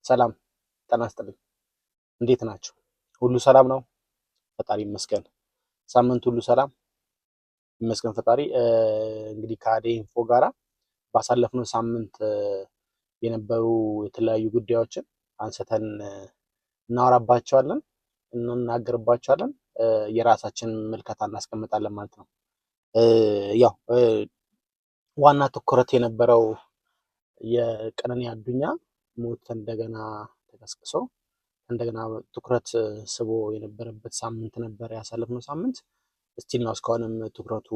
ሰላም ጤና ይስጥልኝ። እንዴት ናችሁ? ሁሉ ሰላም ነው? ፈጣሪ ይመስገን። ሳምንት ሁሉ ሰላም ይመስገን ፈጣሪ። እንግዲህ ከአዴ ኢንፎ ጋራ ባሳለፍነው ሳምንት የነበሩ የተለያዩ ጉዳዮችን አንስተን እናወራባቸዋለን፣ እንናገርባቸዋለን፣ የራሳችን ምልከታ እናስቀምጣለን ማለት ነው። ያው ዋና ትኩረት የነበረው የቀነኒ አዱኛ ሞት እንደገና ተቀስቅሶ እንደገና ትኩረት ስቦ የነበረበት ሳምንት ነበር ያሳለፍነው ሳምንት። እስቲል ነው እስካሁንም ትኩረቱ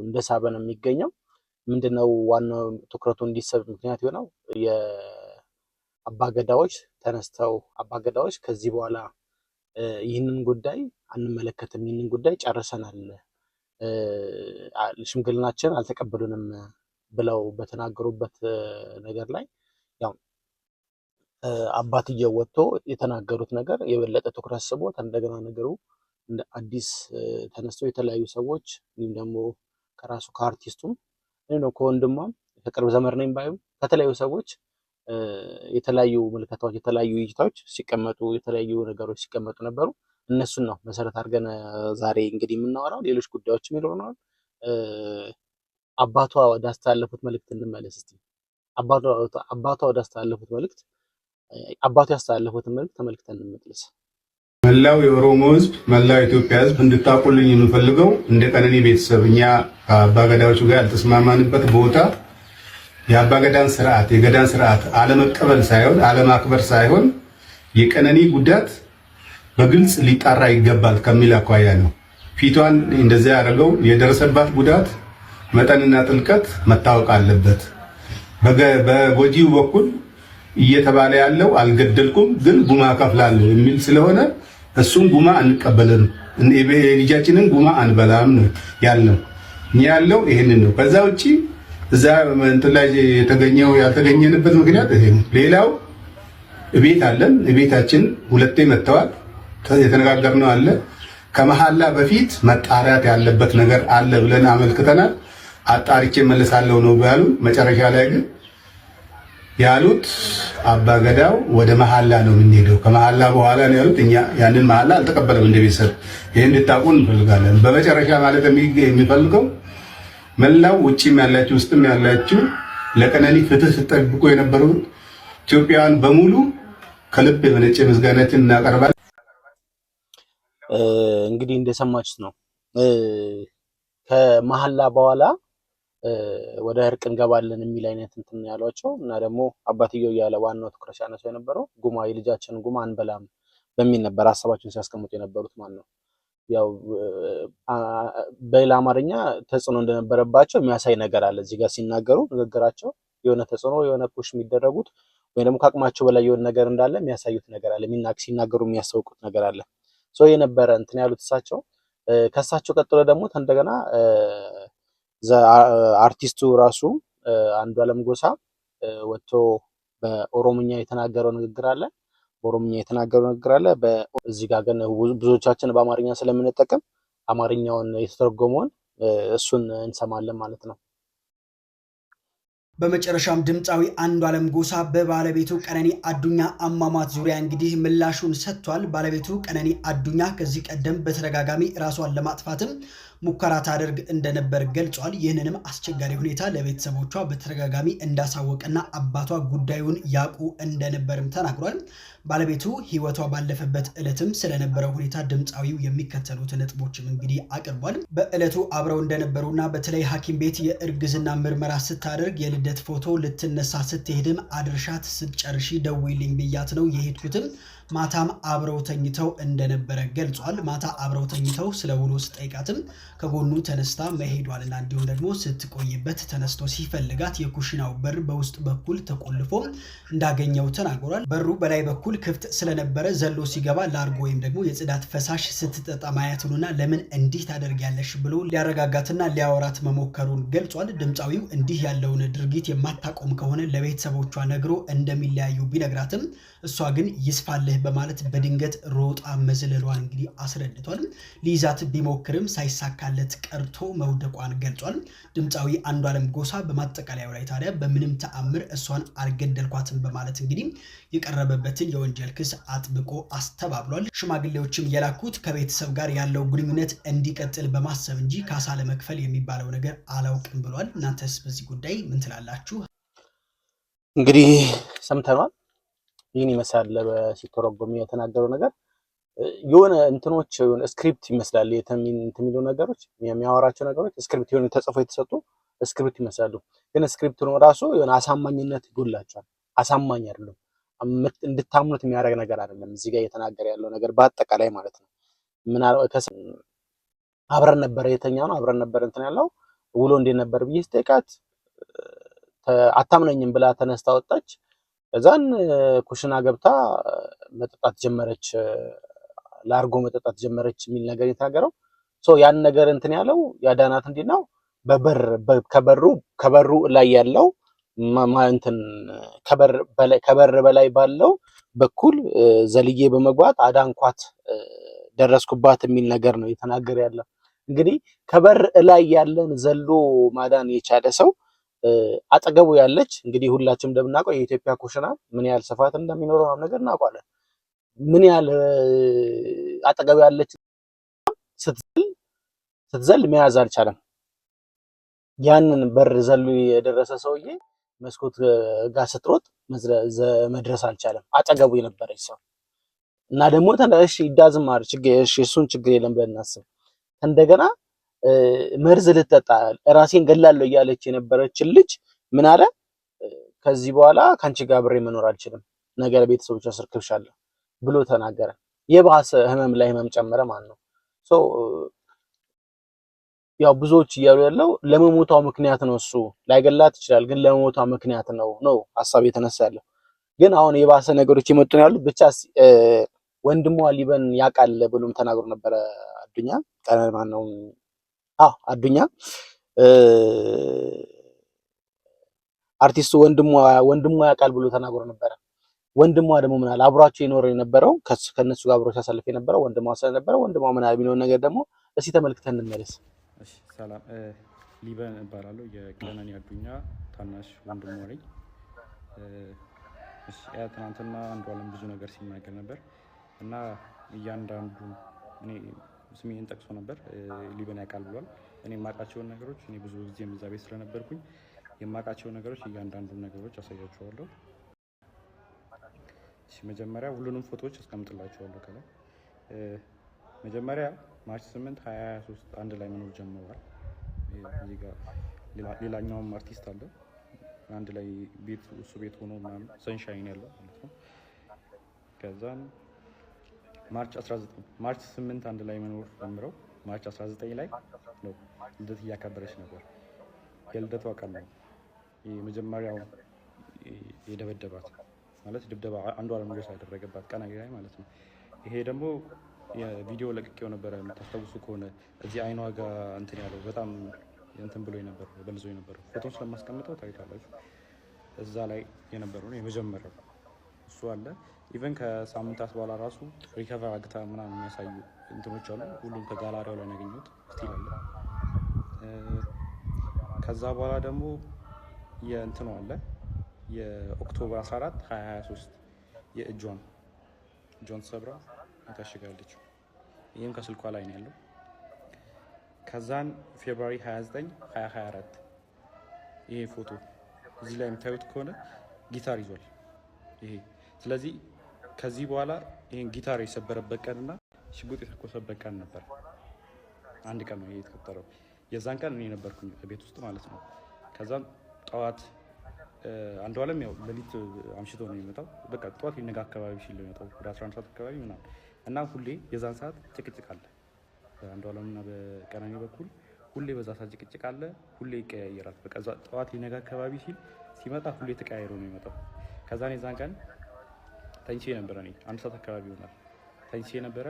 እንደሳበ ነው የሚገኘው። ምንድነው ዋናው ትኩረቱ እንዲስብ ምክንያት የሆነው የአባገዳዎች ተነስተው አባገዳዎች ከዚህ በኋላ ይህንን ጉዳይ አንመለከትም፣ ይህንን ጉዳይ ጨርሰናል፣ ሽምግልናችን አልተቀበሉንም ብለው በተናገሩበት ነገር ላይ ያው አባትየው ወጥቶ የተናገሩት ነገር የበለጠ ትኩረት ስቦት እንደገና ነገሩ እንደ አዲስ ተነስቶ የተለያዩ ሰዎች እንዲሁም ደግሞ ከራሱ ከአርቲስቱም እንዲሁም ከወንድሟም ከቅርብ ዘመድ ነኝ ባዩ ከተለያዩ ሰዎች የተለያዩ ምልከታዎች የተለያዩ እይታዎች ሲቀመጡ የተለያዩ ነገሮች ሲቀመጡ ነበሩ። እነሱን ነው መሰረት አድርገን ዛሬ እንግዲህ የምናወራው። ሌሎች ጉዳዮችም ይኖሩናል። አባቷ ወደ አስተላለፉት መልእክት እንመለስ እስቲ። አባቷ ወደ አስተላለፉት መልእክት አባቱ ያስተላለፉትን መልእክት ተመልክተን እንመለስ። መላው የኦሮሞ ሕዝብ መላው የኢትዮጵያ ሕዝብ እንድታቁልኝ የምፈልገው እንደ ቀነኒ ቤተሰብ እኛ ከአባገዳዎቹ ጋር ያልተስማማንበት ቦታ የአባገዳን ስርዓት የገዳን ስርዓት አለመቀበል ሳይሆን አለማክበር ሳይሆን የቀነኒ ጉዳት በግልጽ ሊጣራ ይገባል ከሚል አኳያ ነው። ፊቷን እንደዚያ ያደረገው የደረሰባት ጉዳት መጠንና ጥልቀት መታወቅ አለበት። በጎጂው በኩል እየተባለ ያለው አልገደልኩም ግን ጉማ ከፍላለሁ የሚል ስለሆነ እሱም ጉማ አንቀበልም፣ ልጃችንን ጉማ አንበላም ነው ያልነው። እኛ ያለው ይሄንን ነው። ከዛ ውጪ እዛ እንትን ላይ ያልተገኘንበት ምክንያት ይሄ ነው። ሌላው እቤት አለን። እቤታችን ሁለቴ መጥተዋል። የተነጋገርነው አለ። ከመሐላ በፊት መጣራት ያለበት ነገር አለ ብለን አመልክተናል። አጣርቼ መለሳለሁ ነው ያሉ። መጨረሻ ላይ ግን ያሉት አባገዳው ወደ መሐላ ነው የምንሄደው፣ ከመሐላ በኋላ ነው ያሉት። እኛ ያንን መሐላ አልተቀበለም እንደ ቤተሰብ። ይሄን እንድታውቁ እንፈልጋለን። በመጨረሻ ማለት የሚፈልገው መላው ውጪም ያላችሁ ውስጥም ያላችሁ ለቀነኒ ፍትህ ስትጠብቁ የነበሩ ኢትዮጵያውያን በሙሉ ከልብ የመነጨ ምስጋናችን እናቀርባለን። እንግዲህ እንደሰማችሁት ነው ከመሐላ በኋላ ወደ እርቅ እንገባለን የሚል አይነት እንትን ያሏቸው እና ደግሞ አባትየው ያለ ዋናው ትኩረት ያነሳው የነበረው ጉማ የልጃችንን ጉማ አንበላም በሚል ነበር ሀሳባቸውን ሲያስቀምጡ የነበሩት ማለት ነው። ያው በሌላ አማርኛ ተጽዕኖ እንደነበረባቸው የሚያሳይ ነገር አለ። እዚህ ጋር ሲናገሩ ንግግራቸው የሆነ ተጽዕኖ የሆነ ፑሽ የሚደረጉት ወይ ደግሞ ከአቅማቸው በላይ የሆነ ነገር እንዳለ የሚያሳዩት ነገር አለ። ሲናገሩ የሚያስታውቁት ነገር አለ። የነበረ እንትን ያሉት እሳቸው ከእሳቸው ቀጥሎ ደግሞ እንደገና አርቲስቱ ራሱ አንዱዓለም ጎሳ ወጥቶ በኦሮምኛ የተናገረው ንግግር አለ። እዚህ ጋር ግን ብዙዎቻችን በአማርኛ ስለምንጠቀም አማርኛውን የተተረጎመውን እሱን እንሰማለን ማለት ነው። በመጨረሻም ድምፃዊ አንዱዓለም ጎሳ በባለቤቱ ቀነኒ አዱኛ አሟሟት ዙሪያ እንግዲህ ምላሹን ሰጥቷል። ባለቤቱ ቀነኒ አዱኛ ከዚህ ቀደም በተደጋጋሚ ራሷን ለማጥፋትም ሙከራ ታደርግ እንደነበር ገልጿል። ይህንንም አስቸጋሪ ሁኔታ ለቤተሰቦቿ በተደጋጋሚ እንዳሳወቀና አባቷ ጉዳዩን ያውቁ እንደነበርም ተናግሯል። ባለቤቱ ህይወቷ ባለፈበት ዕለትም ስለነበረው ሁኔታ ድምፃዊው የሚከተሉት ነጥቦችም እንግዲህ አቅርቧል። በዕለቱ አብረው እንደነበሩና በተለይ ሐኪም ቤት የእርግዝና ምርመራ ስታደርግ የልደት ፎቶ ልትነሳ ስትሄድም አድርሻት ስትጨርሺ ደውይልኝ ብያት ነው የሄድኩትም። ማታም አብረው ተኝተው እንደነበረ ገልጿል። ማታ አብረው ተኝተው ስለ ውሎ ስጠይቃትም ከጎኑ ተነስታ መሄዷልና እንዲሁም ደግሞ ስትቆይበት ተነስቶ ሲፈልጋት የኩሽናው በር በውስጥ በኩል ተቆልፎ እንዳገኘው ተናግሯል። በሩ በላይ በኩል ክፍት ስለነበረ ዘሎ ሲገባ ላርጎ ወይም ደግሞ የጽዳት ፈሳሽ ስትጠጣ ማየቱንና ለምን እንዲህ ታደርጊያለሽ ብሎ ሊያረጋጋትና ሊያወራት መሞከሩን ገልጿል። ድምፃዊው እንዲህ ያለውን ድርጊት የማታቆም ከሆነ ለቤተሰቦቿ ነግሮ እንደሚለያዩ ቢነግራትም እሷ ግን ይስፋልህ በማለት በድንገት ሮጣ መዝለሏን እንግዲህ አስረድቷል። ሊይዛት ቢሞክርም ሳይሳካለት ቀርቶ መውደቋን ገልጿል። ድምፃዊ አንዷለም ጎሳ በማጠቃለያው ላይ ታዲያ በምንም ተአምር እሷን አልገደልኳትም በማለት እንግዲህ የቀረበበትን የወንጀል ክስ አጥብቆ አስተባብሏል። ሽማግሌዎችም የላኩት ከቤተሰብ ጋር ያለው ግንኙነት እንዲቀጥል በማሰብ እንጂ ካሳ ለመክፈል የሚባለው ነገር አላውቅም ብሏል። እናንተስ በዚህ ጉዳይ ምን ትላላችሁ? እንግዲህ ሰምተናል። ይህን ይመስላል ሲተረጎም የተናገረው ነገር። የሆነ እንትኖች የሆነ ስክሪፕት ይመስላል የሚሉ ነገሮች የሚያወራቸው ነገሮች ስክሪፕት የሆነ ተጽፎ የተሰጡ ስክሪፕት ይመስላሉ። ግን ስክሪፕቱ ነው ራሱ የሆነ አሳማኝነት ይጎላቸዋል። አሳማኝ አይደለም፣ እንድታምኑት የሚያደርግ ነገር አይደለም። እዚህ ጋር እየተናገረ ያለው ነገር በአጠቃላይ ማለት ነው። አብረን ነበር የተኛ ነው አብረን ነበር እንትን ያለው ውሎ እንዴት ነበር ብዬ ስጠይቃት አታምነኝም ብላ ተነስታ ወጣች። ከዛን ኩሽና ገብታ መጠጣት ጀመረች፣ ላርጎ መጠጣት ጀመረች የሚል ነገር የተናገረው ያን ነገር እንትን ያለው ያዳናት እንዴት ነው? ከበሩ ላይ ያለው እንትን ከበር በላይ ባለው በኩል ዘልዬ በመግባት አዳንኳት፣ ደረስኩባት የሚል ነገር ነው የተናገረ ያለው። እንግዲህ ከበር ላይ ያለን ዘሎ ማዳን የቻለ ሰው አጠገቡ ያለች እንግዲህ ሁላችንም እንደምናውቀው የኢትዮጵያ ኩሽና ምን ያህል ስፋት እንደሚኖረው ነገር እናውቃለን። ምን ያህል አጠገቡ ያለች ስትዘል መያዝ አልቻለም። ያንን በር ዘሎ የደረሰ ሰውዬ መስኮት ጋር ስትሮጥ መድረስ አልቻለም፣ አጠገቡ የነበረች ሰው እና ደግሞ እሺ ይዳዝማር እሱን ችግር የለም ብለን እናስብ። እንደገና መርዝ ልትጠጣ ራሴን ገላለሁ እያለች የነበረችን ልጅ ምን አለ? ከዚህ በኋላ ካንቺ ጋር አብሬ መኖር አልችልም፣ ነገ ለቤተሰቦቿ አስረክብሻለሁ ብሎ ተናገረ። የባሰ ህመም ላይ ህመም ጨመረ ማለት ነው። ያው ብዙዎች እያሉ ያለው ለመሞቷ ምክንያት ነው። እሱ ላይገላት ይችላል፣ ግን ለመሞቷ ምክንያት ነው ሀሳብ የተነሳ ያለው። ግን አሁን የባሰ ነገሮች የመጡ ነው ያሉት። ብቻ ወንድሟ ሊበን ያውቃል ብሎም ተናግሮ ነበረ። አዱኛ ቀነማን ነው አዱኛ አርቲስቱ ወንድሟ ያውቃል ብሎ ተናግሮ ነበረ። ወንድሟ ደግሞ ምን አለ? አብሯቸው የኖረው የነበረው ከነሱ ጋር አብሮ ሲያሳልፍ የነበረው ወንድሟ ስለነበረ ወንድሟ ምን አለ የሚለውን ነገር ደግሞ እስቲ ተመልክተን እንመለስ። እሺ፣ ሰላም ሊበን እባላለሁ። የቀነኒ አዱኛ ታናሽ ወንድሟ ነኝ። እሺ፣ ትናንትና አንዷለም ብዙ ነገር ሲናገር ነበር እና እያንዳንዱ እኔ ስሜን ጠቅሶ ነበር። ሊበን ያውቃል ብሏል። እኔ የማውቃቸውን ነገሮች እኔ ብዙ ጊዜ እዛ ቤት ስለነበርኩኝ የማውቃቸውን ነገሮች እያንዳንዱን ነገሮች አሳያችኋለሁ። እሺ፣ መጀመሪያ ሁሉንም ፎቶዎች አስቀምጥላችኋለሁ ከላይ። መጀመሪያ ማርች 8 2023 አንድ ላይ መኖር ጀምረዋል። እዚህ ጋር ሌላኛውም አርቲስት አለ አንድ ላይ ቤት እሱ ቤት ሆኖ ምናምን ሰንሻይን ያለው ማለት ነው። ከዛም ማርች 8 አንድ ላይ መኖር ጀምረው ማርች 19 ላይ ነው ልደት እያከበረች ነበር። የልደቷ ቀን ነው የመጀመሪያው የደበደባት ማለት ድብደባ አንዷለም ጎሳ ያደረገባት ቀን ላይ ማለት ነው። ይሄ ደግሞ የቪዲዮ ለቅቄው ነበረ። የምታስታውሱ ከሆነ እዚህ አይኗ ጋር እንትን ያለው በጣም እንትን ብሎ ነበር፣ በልዞ ነበር። ፎቶን ስለማስቀምጠው ታይታላችሁ። እዛ ላይ የነበረው ነው የመጀመሪያው እሱ አለ። ኢቨን ከሳምንታት በኋላ ራሱ ሪከቨር አግታ ምናምን የሚያሳዩ እንትኖች አሉ። ሁሉም ከጋላሪያው ላይ ያገኙት ስቲል አለ። ከዛ በኋላ ደግሞ የእንትኑ አለ የኦክቶበር 14 2023 የእጇን ሰብራ ታሽጋለች። ይህም ከስልኳ ላይ ነው ያለው። ከዛን ፌብሩዋሪ 29 2024 ይሄ ፎቶ እዚህ ላይ የምታዩት ከሆነ ጊታር ይዟል ይሄ። ስለዚህ ከዚህ በኋላ ይሄን ጊታር የሰበረበት ቀንና ሽጉጥ የተኮሰበት ቀን ነበር። አንድ ቀን ነው የተፈጠረው። የዛን ቀን እኔ ነበርኩኝ ቤት ውስጥ ማለት ነው። ከዛም ጠዋት አንዷለም ያው ሌሊት አምሽቶ ነው የሚመጣው። በቃ ጠዋት ሊነጋ አካባቢ ሲል ነው የሚመጣው ወደ 11 ሰዓት አካባቢ ምናምን እና ሁሌ የዛን ሰዓት ጭቅጭቅ አለ በአንዷለምና በቀነኒ በኩል ሁሌ በዛ ሰዓት ጭቅጭቅ አለ። ሁሌ ይቀያየራል። በቃ ጠዋት ሊነጋ አካባቢ ሲመጣ ሁሌ ተቀያይሮ ነው የሚመጣው። ከዛን የዛን ቀን ተኝቼ ነበረ። እኔ 1 ሰዓት አካባቢ ይሆናል ተኝቼ ነበረ።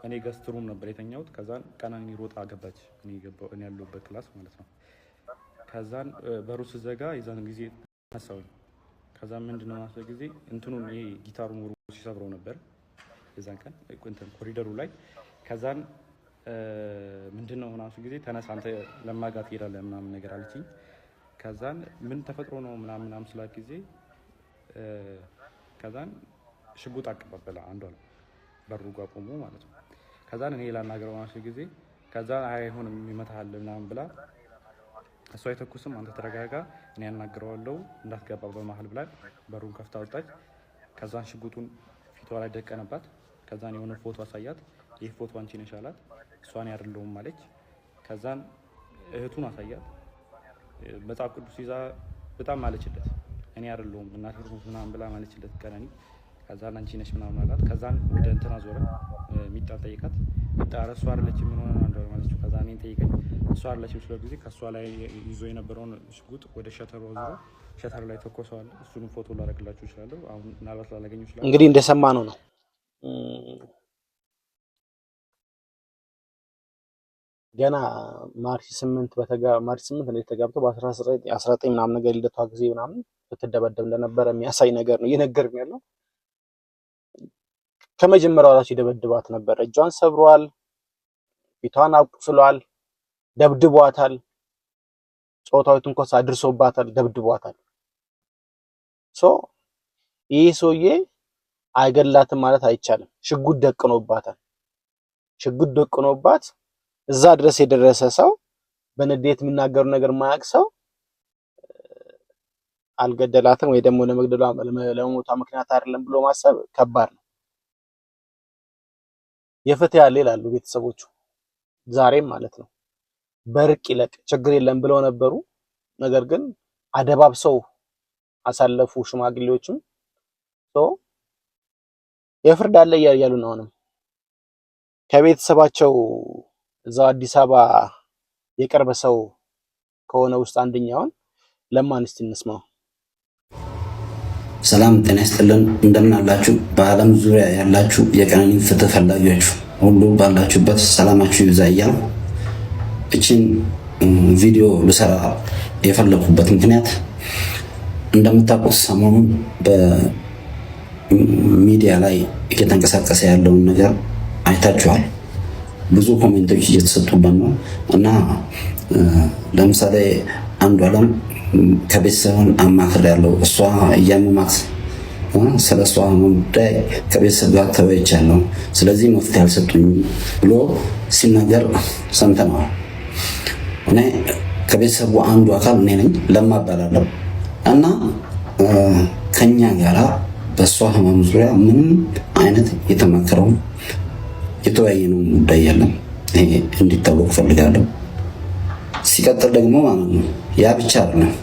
እኔ ገስት ሩም ነበር የተኛሁት። ከዛን ቀነኒ ሮጣ ገባች እኔ ያለሁበት ክላስ ማለት ነው። ከዛን በሩ ስዘጋ የዛን ጊዜ ተነሳሁኝ። ከዛ ምንድነው ማስለ ጊዜ እንትኑን ይሄ ጊታሩን ወሩ ሲሰብረው ነበር የዛን ቀን እንትን ኮሪደሩ ላይ። ከዛን ምንድነው ማስለ ጊዜ ተነስ አንተ ለማጋት ይሄዳል ምናምን ነገር አለችኝ። ከዛን ምን ተፈጥሮ ነው ምናምን ስላ ጊዜ ከዛን ሽጉጥ አቀባበለ አንዷ ነው በሩ ጋር ቆሞ ማለት ነው። ከዛን እኔ ላናገረው ማስለ ጊዜ ከዛ አይሆንም ይመታሃል ምናምን ብላ እሷ አይተኩስም አንተ ተረጋጋ እኔ ያናግረዋለሁ እንዳትገባ በመሃል ብላ በሩን ከፍታ ወጣች። ከዛን ሽጉጡን ፊቷ ላይ ደቀነባት። ከዛን የሆነ ፎቶ አሳያት። ይሄ ፎቶ አንቺ ነሽ አላት። እሷን ያደርለውም ማለች። ከዛን እህቱን አሳያት። መጽሐፍ ቅዱስ ይዛ በጣም ማለችለት እኔ ያደርለውም እናቴ ምናምን ብላ ማለችለት ቀነኒ። ከዛን አንቺ ነሽ ምናምን አላት። ከዛን ወደ እንትና ዞረ ሚጣን ጠይቃት። ሚጣ እሷ አይደለችም ምን ሆነ አንዷ ማለችው። ከዛ እኔን ጠይቀኝ እሷ አይደለችም ስለ ጊዜ ከሷ ላይ ይዞ የነበረውን ሽጉጥ ወደ ሸተሩ አዙሮ ሸተሩ ላይ ተኮሰዋል። እሱንም ፎቶ ላደርግላችሁ እችላለሁ። አሁን ምናልባት ላላገኘው እችላለሁ። እንግዲህ እንደሰማነው ነው ገና ማርች 8 ላይ ተጋብቶ በ19 ምናምን ነገር ልደቷ ጊዜ ምናምን ስትደበደብ እንደነበረ የሚያሳይ ነገር ነው እየነገርን ያለው። ከመጀመሪያው ራሱ ይደበድባት ነበር። እጇን ሰብሯል፣ ፊቷን አቁስሏል፣ ደብድቧታል፣ ጾታዊ ትንኮሳ አድርሶባታል፣ ደብድቧታል። ይህ ሰውዬ አይገላትም ማለት አይቻልም። ሽጉጥ ደቅኖባታል። ሽጉጥ ደቅኖባት እዛ ድረስ የደረሰ ሰው በንዴት የሚናገሩ ነገር ማያቅ ሰው አልገደላትም ወይ ደግሞ ለሞቷ ምክንያት አይደለም ብሎ ማሰብ ከባድ ነው። የፍትህ ያለ ይላሉ ቤተሰቦቹ ዛሬም ማለት ነው። በርቅ ይለቅ ችግር የለም ብለው ነበሩ። ነገር ግን አደባብሰው አሳለፉ ሽማግሌዎችም። የፍርድ አለ እያሉ ነው። አሁንም ከቤተሰባቸው እዛው አዲስ አበባ የቅርብ ሰው ከሆነ ውስጥ አንደኛውን ለማን እስቲ እንስማው። ሰላም ጤና ይስጥልን። እንደምን አላችሁ? በዓለም ዙሪያ ያላችሁ የቀነኒ ፍትህ ፈላጊዎች ሁሉ ባላችሁበት ሰላማችሁ ይብዛ እያልኩ እቺን ቪዲዮ ልሰራ የፈለኩበት ምክንያት እንደምታውቁት ሰሞኑን በሚዲያ ላይ እየተንቀሳቀሰ ያለውን ነገር አይታችኋል። ብዙ ኮሜንቶች እየተሰጡበት ነው እና ለምሳሌ አንዷለም ከቤተሰብን አማክር ያለው እሷ እያመማት ስለ እሷ ጉዳይ ከቤተሰብ ጋር ተወያይቻለሁ፣ ስለዚህ መፍትሄ አልሰጡኝ ብሎ ሲናገር ሰምተነዋል። እኔ ከቤተሰቡ አንዱ አካል እኔ ነኝ፣ ለማ እባላለሁ እና ከኛ ጋራ በእሷ ህመም ዙሪያ ምንም አይነት የተማከረው የተወያየነው ጉዳይ የለም። ይሄ እንዲታወቅ ፈልጋለሁ። ሲቀጥል ደግሞ ማለት ነው ያ ብቻ አይደለም፣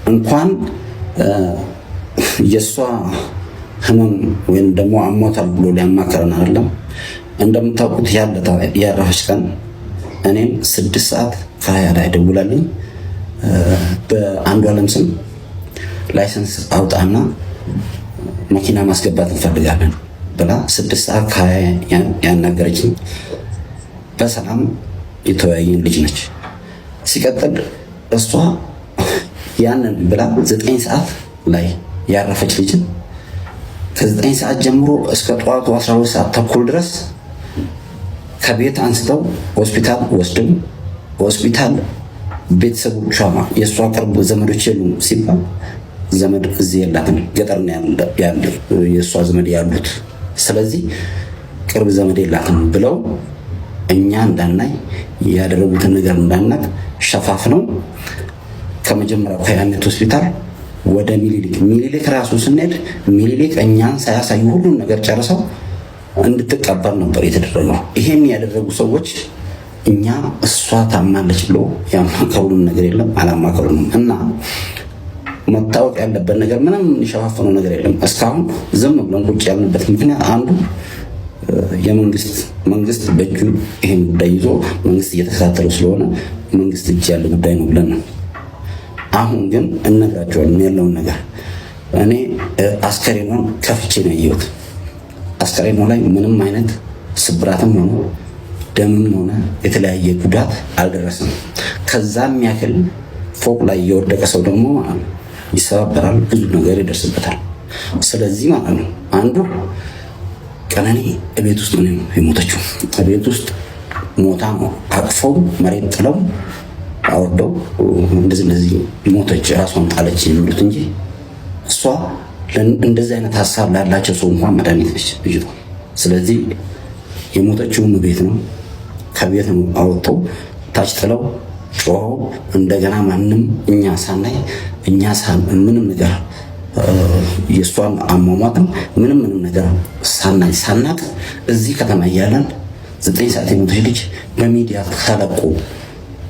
እንኳን የእሷ ህመም ወይም ደግሞ አሞታል ብሎ ሊያማከረን አይደለም። እንደምታውቁት ያረፈች ቀን እኔም 6:20 ላይ ደውላልኝ በአንዷለም ስም ላይሰንስ አውጣና መኪና ማስገባት እንፈልጋለን ብላ 6:20 ያናገረችኝ በሰላም የተወያየን ልጅ ነች። ሲቀጥል እሷ ያንን ብላ 9 ሰዓት ላይ ያረፈች ልጅ ከ9 ሰዓት ጀምሮ እስከ ጠዋቱ 12 ሰዓት ተኩል ድረስ ከቤት አንስተው ሆስፒታል ወስደው ሆስፒታል ቤተሰቦቿ የእሷ ቅርብ ዘመዶች የሉም ሲባል ዘመድ እዚህ የላትም፣ ገጠር ነው ያለ የእሷ ዘመድ ያሉት። ስለዚህ ቅርብ ዘመድ የላትም ብለው እኛ እንዳናይ ያደረጉትን ነገር እንዳናቅ ሸፋፍነው ከመጀመሪያው ከያኔት ሆስፒታል ወደ ሚኒሊክ ራሱ ስንሄድ ሚኒሊክ እኛን ሳያሳዩ ሁሉን ነገር ጨርሰው እንድትቀበር ነበር የተደረገው። ይሄን ያደረጉ ሰዎች እኛ እሷ ታማለች ብሎ ያማከሩን ነገር የለም፣ አላማከሩንም። እና መታወቅ ያለበት ነገር ምንም የሸፋፈነው ነገር የለም። እስካሁን ዝም ብለን ቁጭ ያልንበት ምክንያት አንዱ መንግስት በእጁ ይሄን ጉዳይ ይዞ መንግስት እየተከታተለው ስለሆነ መንግስት እጅ ያለ ጉዳይ ነው ብለን ነው። አሁን ግን እነግራቸዋለን ያለውን ነገር። እኔ አስከሬኗን ከፍቼ ነው ያየሁት። አስከሬኗ ላይ ምንም አይነት ስብራትም ሆነ ደምም ሆነ የተለያየ ጉዳት አልደረሰም። ከዛም ያክል ፎቅ ላይ የወደቀ ሰው ደግሞ ይሰባበራል፣ ብዙ ነገር ይደርስበታል። ስለዚህ ማለት ነው አንዱ ቀነኒ ቤት ውስጥ ነው የሞተችው። ቤት ውስጥ ሞታ ነው አቅፈው መሬት ጥለው አወርደው እንደዚህ ሞተች፣ ራሷን ጣለች የሚሉት እንጂ እሷ እንደዚህ አይነት ሀሳብ ላላቸው ሰው እንኳን መድኃኒት ነች ልጅቷ። ስለዚህ የሞተችውም ቤት ነው። ከቤት ነው አወጥተው ታች ጥለው ጮኸው እንደገና ማንም እኛ ሳናይ ምንም ነገር የእሷን አሟሟትም ምንም ነገር ሳናቅ እዚህ ከተማ እያለን 9 ሰዓት የሞተች ልጅ በሚዲያ ተለቆ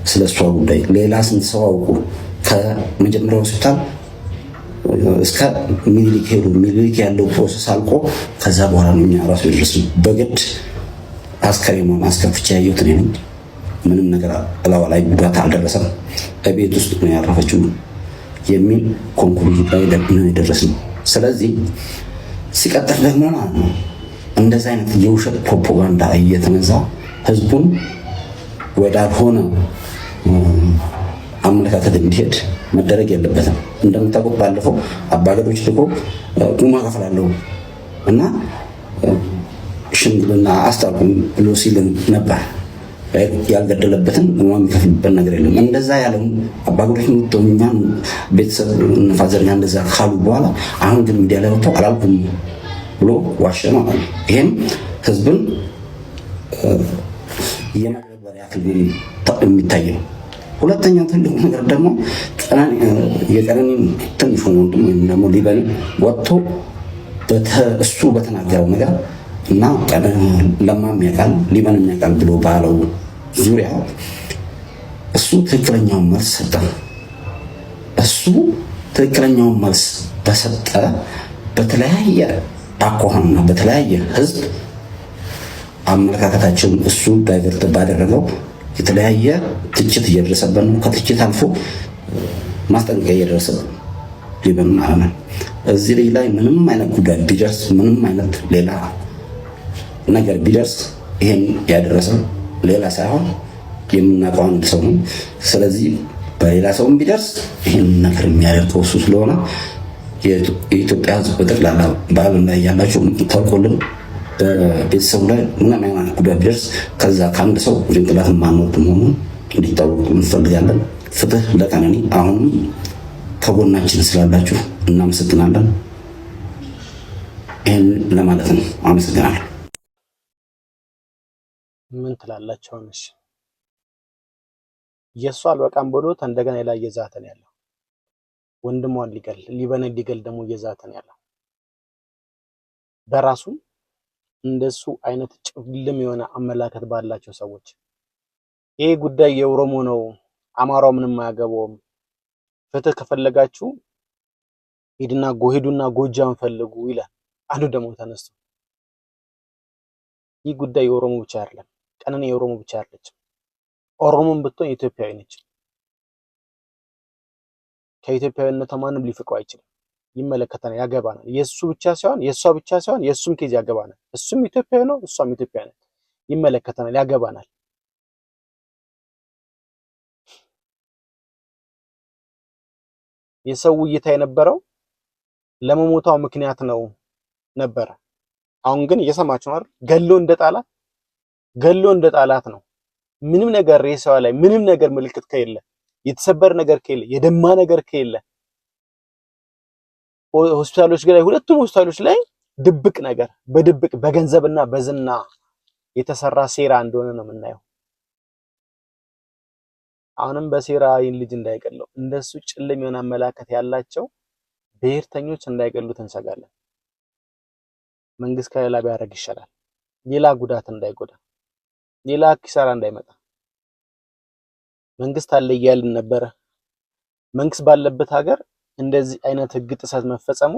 ስለ እሷ ጉዳይ ሌላ ስንት ሰው አውቁ ከመጀመሪያው ሆስፒታል እስከ ሚኒሊክ ሄዱ። ሚኒሊክ ያለው ፕሮሰስ አልቆ ከዛ በኋላ ነው እኛ ራሱ የደረስነው። በግድ አስከሬኗን አስከፍቼ ያየሁት እኔ ነኝ። ምንም ነገር እላዋ ላይ ጉዳት አልደረሰም፣ በቤት ውስጥ ነው ያረፈችው የሚል ኮንክሉዥን ላይ ነው የደረስነው። ስለዚህ ሲቀጥል ደግሞ ማለት ነው እንደዚህ አይነት የውሸት ፕሮፓጋንዳ እየተነዛ ህዝቡን ወዳልሆነ አመለካከት እንዲሄድ መደረግ የለበትም። እንደምታውቁት ባለፈው አባገዶች ልቆ ቁማ ከፍላለሁ እና ሽምግልና አስታውቁም ብሎ ሲልን ነበር። ያልገደለበትን ቁማ የሚከፍልበት ነገር የለም። እንደዛ ያለው አባገዶች ምቶኛን ቤተሰብ ነፋዘርኛ እንደዛ ካሉ በኋላ አሁን ግን ሚዲያ ላይ ወጥቶ አላልኩም ብሎ ዋሸ ነው። ይሄም ህዝብን የማግበር ያክል የሚታየው። ሁለተኛው ትልቁ ነገር ደግሞ የቀነኒ ትንሹ ወንድም ወይም ደግሞ ሊበን ወጥቶ እሱ በተናገረው ነገር እና ለማም ያውቃል ሊበንም ያውቃል ብሎ ባለው ዙሪያ እሱ ትክክለኛውን መልስ ሰጠ። እሱ ትክክለኛውን መልስ በሰጠ በተለያየ አኳኋንና በተለያየ ህዝብ አመለካከታቸውን እሱ ዳይቨርት ባደረገው የተለያየ ትችት እየደረሰበት ነው። ከትችት አልፎ ማስጠንቀቂያ እየደረሰበት ሊበን ማለት ነው። እዚህ ላይ ምንም አይነት ጉዳት ቢደርስ ምንም አይነት ሌላ ነገር ቢደርስ ይሄን ያደረሰው ሌላ ሳይሆን የምናውቀው አንድ ሰው ነው። ስለዚህ በሌላ ሰውም ቢደርስ ይሄን ነገር የሚያደርገው እሱ ስለሆነ የኢትዮጵያ ህዝብ በጠቅላላ በዓለም ላይ ያላችሁ ታውቁልን በቤተሰቡ ላይ ምንም አይነት ጉዳት ቢደርስ ከዛ ከአንድ ሰው ጭንቅላት ማንወድ መሆኑን እንዲታወቁ እንፈልጋለን። ፍትህ ለቀነኒ። አሁንም ከጎናችን ስላላችሁ እናመሰግናለን። ይህን ለማለት ነው። አመሰግናለሁ። ምን ትላላችሁ? ነሽ የእሱ አልበቃም ብሎት እንደገና ላይ እየዛተን ያለው ወንድሟን ሊበን ሊገል ደግሞ እየዛተን ያለው በራሱ እንደሱ አይነት ጭልም የሆነ አመላከት ባላቸው ሰዎች ይሄ ጉዳይ የኦሮሞ ነው፣ አማራው ምንም አያገባውም፣ ፍትህ ከፈለጋችሁ ሂዱና ጎጃም ፈልጉ ይላል። አንዱ ደግሞ ተነስቶ ይህ ጉዳይ የኦሮሞ ብቻ አይደለም፣ ቀነኒ የኦሮሞ ብቻ አይደለችም። ኦሮሞም ብትሆን ኢትዮጵያዊ ነች። ከኢትዮጵያዊነቷ ማንም ሊፍቀው አይችልም። ይመለከተናል፣ ያገባናል። የሱ ብቻ ሳይሆን የሷ ብቻ ሳይሆን የሱም ኬዝ ያገባናል። እሱም ኢትዮጵያዊ ነው፣ እሷም ኢትዮጵያዊ ነች። ይመለከተናል፣ ያገባናል። የሰው እይታ የነበረው ለመሞታው ምክንያት ነው ነበረ። አሁን ግን እየሰማችሁ ነው አይደል? ገሎ እንደ ጣላት ነው። ምንም ነገር ሬሳዋ ላይ ምንም ነገር ምልክት ከሌለ፣ የተሰበር ነገር ከሌለ፣ የደማ ነገር ከሌለ ሆስፒታሎች ላይ ሁለቱም ሆስፒታሎች ላይ ድብቅ ነገር በድብቅ በገንዘብና በዝና የተሰራ ሴራ እንደሆነ ነው የምናየው። አሁንም በሴራ ይህን ልጅ እንዳይገለው እንደሱ ጭልም የሆነ አመላከት ያላቸው ብሔርተኞች እንዳይገሉት እንሰጋለን። መንግስት ከሌላ ቢያደርግ ይሻላል። ሌላ ጉዳት እንዳይጎዳ፣ ሌላ ኪሳራ እንዳይመጣ። መንግስት አለ እያልን ነበረ። መንግስት ባለበት ሀገር እንደዚህ አይነት ህግ ጥሰት መፈጸሙ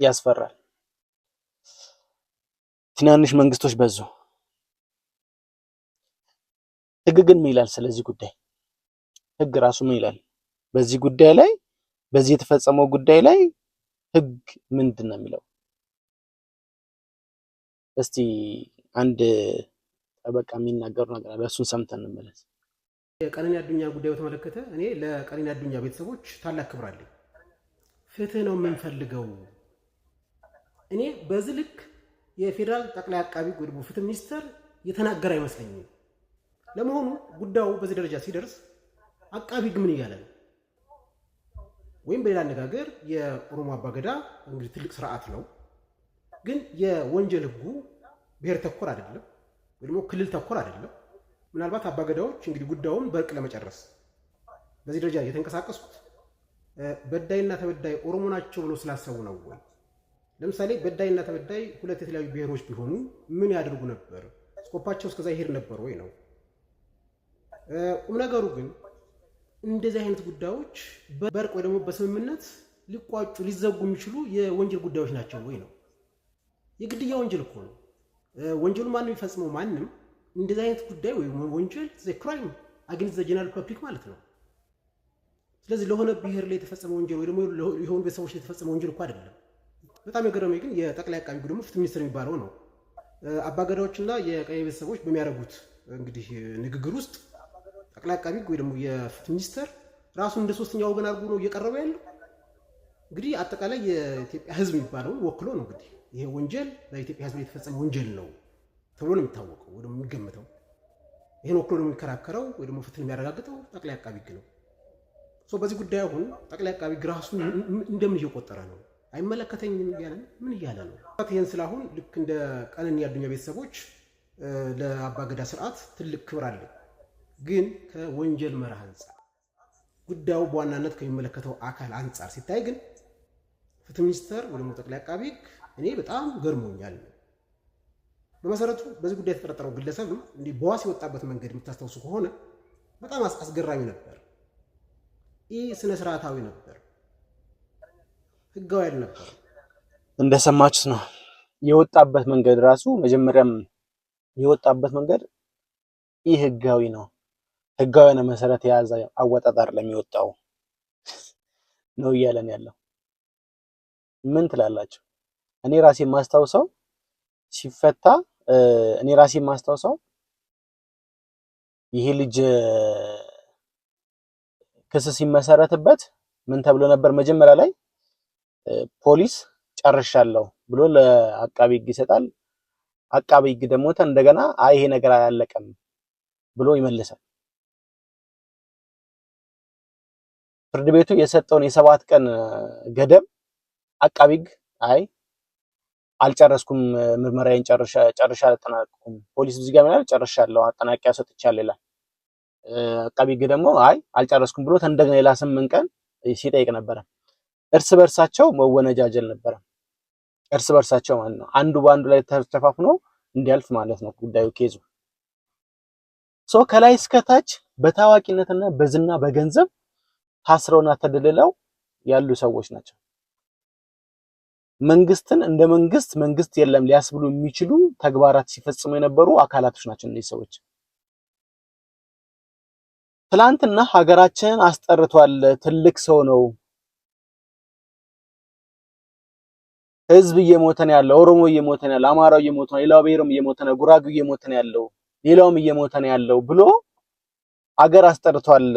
ያስፈራል። ትናንሽ መንግስቶች በዙ። ህግ ግን ምን ይላል? ስለዚህ ጉዳይ ህግ ራሱ ምን ይላል? በዚህ ጉዳይ ላይ በዚህ የተፈጸመው ጉዳይ ላይ ህግ ምንድን ነው የሚለው? እስቲ አንድ ጠበቃ የሚናገሩ ነገር አለ። እሱን ሰምተን እንመለስ። የቀነኒ አዱኛ ጉዳይ በተመለከተ እኔ ለቀነኒ አዱኛ ቤተሰቦች ታላቅ ክብር አለኝ። ፍትህ ነው የምንፈልገው። እኔ በዚህ ልክ የፌዴራል ጠቅላይ አቃቢ ጉድቡ ፍትህ ሚኒስተር የተናገረ አይመስለኝም። ለመሆኑ ጉዳዩ በዚህ ደረጃ ሲደርስ አቃቢ ሕግ ምን እያለ ነው? ወይም በሌላ አነጋገር የኦሮሞ አባገዳ እንግዲህ ትልቅ ስርዓት ነው፣ ግን የወንጀል ሕጉ ብሔር ተኮር አይደለም ወይ ደግሞ ክልል ተኮር አይደለም። ምናልባት አባገዳዎች እንግዲህ ጉዳዩን በእርቅ ለመጨረስ በዚህ ደረጃ የተንቀሳቀሱት በዳይና ተበዳይ ኦሮሞ ናቸው ብሎ ስላሰቡ ነው ወይ? ለምሳሌ በዳይና ተበዳይ ሁለት የተለያዩ ብሔሮች ቢሆኑ ምን ያደርጉ ነበር? ስኮፓቸው እስከዛ ይሄድ ነበር ወይ ነው? ቁም ነገሩ ግን እንደዚህ አይነት ጉዳዮች በእርቅ ወይ ደግሞ በስምምነት ሊቋጩ ሊዘጉ የሚችሉ የወንጀል ጉዳዮች ናቸው ወይ ነው? የግድያ ወንጀል እኮ ነው። ወንጀሉ ማንም የሚፈጽመው ማንም እንደዚህ አይነት ጉዳይ ወይ ወንጀል ዘ ክራይም አገንስት ዘ ጀነራል ፐብሊክ ማለት ነው። ስለዚህ ለሆነ ብሔር ላይ የተፈጸመ ወንጀል ወይ ደግሞ የሆኑ ቤተሰቦች ላይ የተፈጸመ ወንጀል እኮ አይደለም። በጣም የገረመኝ ግን የጠቅላይ አቃቢ ደግሞ ፍትህ ሚኒስትር የሚባለው ነው። አባገዳዎችና የቀይ ቤተሰቦች በሚያደርጉት እንግዲህ ንግግር ውስጥ ጠቅላይ አቃቢ ወይ ደግሞ የፍትህ ሚኒስትር ራሱን እንደ ሶስተኛ ወገን አድርጎ ነው እየቀረበ ያለው። እንግዲህ አጠቃላይ የኢትዮጵያ ሕዝብ የሚባለውን ወክሎ ነው እንግዲህ ይሄ ወንጀል በኢትዮጵያ ሕዝብ የተፈጸመ ወንጀል ነው ተብሎ ነው የሚታወቀው ወይ ደግሞ የሚገመተው። ይሄን ወክሎ ነው የሚከራከረው ወይ ደግሞ ፍትህን የሚያረጋግጠው ጠቅላይ አቃቢ ሕግ ነው። በዚህ ጉዳይ አሁን ጠቅላይ አቃቢ ሕግ ራሱን እንደምን እየቆጠረ ነው? አይመለከተኝም እያለ ምን እያለ ነው? ይህን ስላሁን ልክ እንደ ቀነኒ አዱኛ ቤተሰቦች ለአባገዳ ስርዓት ትልቅ ክብር አለ። ግን ከወንጀል መርህ አንጻር ጉዳዩ በዋናነት ከሚመለከተው አካል አንጻር ሲታይ ግን ፍትህ ሚኒስተር ወይ ደግሞ ጠቅላይ አቃቢ ሕግ እኔ በጣም ገርሞኛል። በመሰረቱ በዚህ ጉዳይ የተጠረጠረው ግለሰብ እንዲህ በዋስ የወጣበት መንገድ የምታስታውሱ ከሆነ በጣም አስገራሚ ነበር። ይህ ስነ ስርዓታዊ ነበር፣ ህጋዊ አልነበር። እንደሰማችሁት ነው የወጣበት መንገድ ራሱ መጀመሪያም የወጣበት መንገድ ይህ ህጋዊ ነው። ህጋዊ የሆነ መሰረት የያዘ አወጣጣር ለሚወጣው ነው እያለን ያለው። ምን ትላላችሁ? እኔ ራሴ ማስታውሰው ሲፈታ ይሄ ልጅ ክስ ሲመሰረትበት ምን ተብሎ ነበር? መጀመሪያ ላይ ፖሊስ ጨርሻለሁ ብሎ ለአቃቢ ሕግ ይሰጣል። አቃቢ ሕግ ደግሞ እንደገና ይሄ ነገር አላለቀም ብሎ ይመልሳል። ፍርድ ቤቱ የሰጠውን የ7 ቀን ገደብ አቃቢ ሕግ አልጨረስኩም፣ ምርመራዬን ጨርሻ አልተጠናቀቅኩም፣ ፖሊስ እዚህ ጋር ምናምን ጨርሻለሁ አጠናቂያ ሰጥቻለሁ ይላል። አቃቢ ሕግ ደግሞ አልጨረስኩም ብሎ እንደገና ሌላ 8 ቀን ሲጠይቅ ነበረ። እርስ በርሳቸው መወነጃጀል ነበረ። እርስ በርሳቸው ማለት ነው አንዱ በአንዱ ላይ ተሸፋፍኖ እንዲያልፍ ማለት ነው ጉዳዩ ኬዙ። ከላይ እስከታች በታዋቂነትና በዝና በገንዘብ ታስረውና ተደልለው ያሉ ሰዎች ናቸው። መንግስትን እንደ መንግስት የለም ሊያስብሉ የሚችሉ ተግባራት ሲፈጽሙ የነበሩ አካላቶች ናቸው እነዚህ ሰዎች። ትላንትና ሀገራችንን አስጠርቷል፣ ትልቅ ሰው ነው፣ ህዝብ እየሞተ ነው ያለው፣ ኦሮሞ እየሞተ ነው ያለው፣ አማራው እየሞተ ነው፣ ሌላው ብሔርም እየሞተ ነው፣ ጉራጌው እየሞተ ነው ያለው፣ ሌላውም እየሞተ ነው ያለው ብሎ ሀገር አስጠርቷል።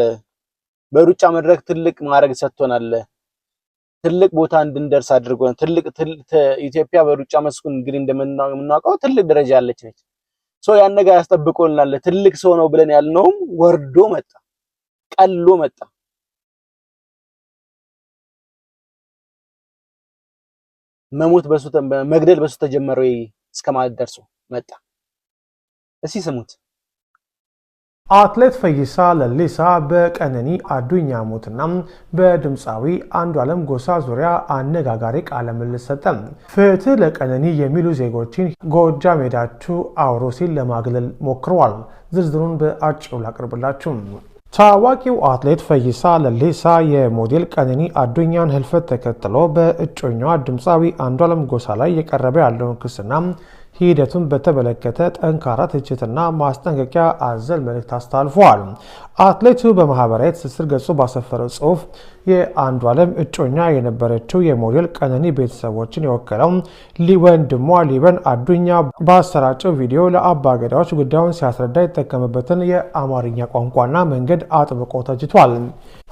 በሩጫ መድረክ ትልቅ ማዕረግ ሰጥቶናል፣ ትልቅ ቦታ እንድንደርስ አድርጎናል። ኢትዮጵያ በሩጫ መስኩ እንግዲህ እንደምናውቀው ትልቅ ደረጃ ያለች ነች። ያን ነገር ያስጠብቆልናል። ትልቅ ሰው ነው ብለን ያልነውም ወርዶ መጣ፣ ቀሎ መጣ። መግደል በሱ ተጀመረ እስከማለት ደርሶ መጣ። እስኪ ስሙት። አትሌት ፈይሳ ለሊሳ በቀነኒ አዱኛ ሞትና በድምፃዊ አንዱዓለም ጎሳ ዙሪያ አነጋጋሪ ቃለ ምልልስ ሰጠ። ፍትህ ለቀነኒ የሚሉ ዜጎችን ጎጃም ሄዳችሁ አውሩ ሲል ለማግለል ሞክረዋል። ዝርዝሩን በአጭሩ ላቅርብላችሁ። ታዋቂው አትሌት ፈይሳ ለሊሳ የሞዴል ቀነኒ አዱኛን ህልፈት ተከትሎ በእጮኛዋ ድምፃዊ አንዱዓለም ጎሳ ላይ የቀረበ ያለውን ክስና ሂደቱን በተመለከተ ጠንካራ ትችትና ማስጠንቀቂያ አዘል መልእክት አስተላልፈዋል። አትሌቱ በማህበራዊ ትስስር ገጹ ባሰፈረው ጽሑፍ የአንዱዓለም እጮኛ የነበረችው የሞዴል ቀነኒ ቤተሰቦችን የወከለው ወንድሟ ሊበን አዱኛ ባሰራጨው ቪዲዮ ለአባገዳዎች ጉዳዩን ሲያስረዳ የተጠቀመበትን የአማርኛ ቋንቋና መንገድ አጥብቆ ተችቷል።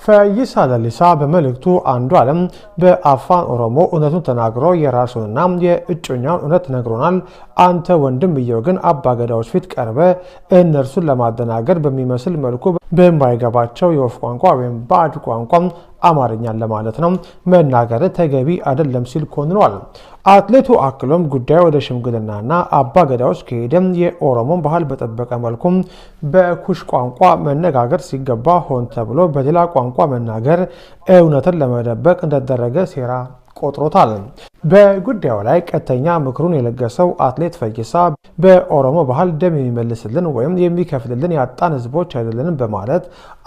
ፈይሳ ለሊሳ በመልእክቱ አንዱዓለም በአፋን ኦሮሞ እውነቱን ተናግሮ የራሱንና የእጮኛውን እውነት ነግሮናል። አንተ ወንድምየው ግን አባገዳዎች ፊት ቀርበ እነርሱን ለማደናገር በሚመስል መልኩ በማይገባቸው የወፍ ቋንቋ ወይም ባዕድ ቋንቋ አማርኛን ለማለት ነው መናገር ተገቢ አይደለም ሲል ኮንኗል። አትሌቱ አክሎም ጉዳዩ ወደ ሽምግልናና አባገዳዎች ከሄደም የኦሮሞን ባህል በጠበቀ መልኩ በኩሽ ቋንቋ መነጋገር ሲገባ ሆን ተብሎ በሌላ ቋንቋ መናገር እውነትን ለመደበቅ እንደተደረገ ሴራ ቆጥሮታል። በጉዳዩ ላይ ቀጥተኛ ምክሩን የለገሰው አትሌት ፈይሳ በኦሮሞ ባህል ደም የሚመልስልን ወይም የሚከፍልልን ያጣን ህዝቦች አይደለንም በማለት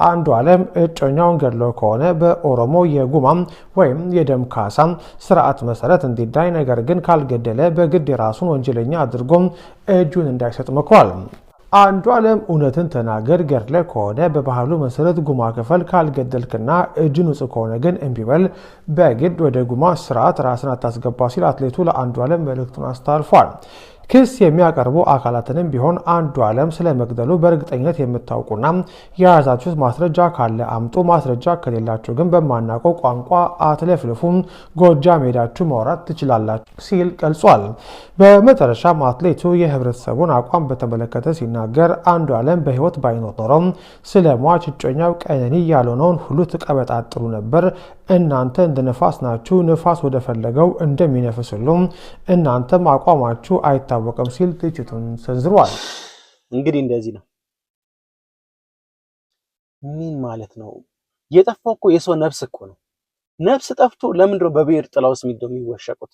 አንዱዓለም እጮኛውን ገድሎ ከሆነ በኦሮሞ የጉማም ወይም የደም ካሳ ስርዓት መሰረት እንዲዳኝ፣ ነገር ግን ካልገደለ በግድ የራሱን ወንጀለኛ አድርጎ እጁን እንዳይሰጥ መክሯል። አንዱዓለም እውነትን ተናገር፣ ገድለ ከሆነ በባህሉ መሰረት ጉማ ክፈል፣ ካልገደልክና እጅን ውጽ ከሆነ ግን እምቢበል፣ በግድ ወደ ጉማ ስርዓት ራስን አታስገባ ሲል አትሌቱ ለአንዱዓለም መልእክቱን አስተላልፏል። ክስ የሚያቀርቡ አካላትንም ቢሆን አንዱዓለም ስለ መግደሉ በእርግጠኝነት የምታውቁና የያዛችሁት ማስረጃ ካለ አምጡ፣ ማስረጃ ከሌላችሁ ግን በማናውቀው ቋንቋ አትለፍልፉም፣ ጎጃም ሄዳችሁ ማውራት ትችላላችሁ ሲል ገልጿል። በመጨረሻም አትሌቱ የህብረተሰቡን አቋም በተመለከተ ሲናገር አንዱዓለም በህይወት ባይኖር ኖሮ ስለ ሟች እጮኛው ቀነኒ ያልሆነውን ሁሉ ትቀበጣጥሩ ነበር። እናንተ እንደ ነፋስ ናችሁ፣ ንፋስ ወደ ፈለገው እንደሚነፍስ ሁሉ እናንተም አቋማችሁ አይታወቅም ሲል ትችቱን ሰንዝሯል። እንግዲህ እንደዚህ ነው። ምን ማለት ነው? የጠፋው እኮ የሰው ነፍስ እኮ ነው። ነፍስ ጠፍቶ ለምንድን ነው በብሔር ጥላ ውስጥ የሚወሸቁት?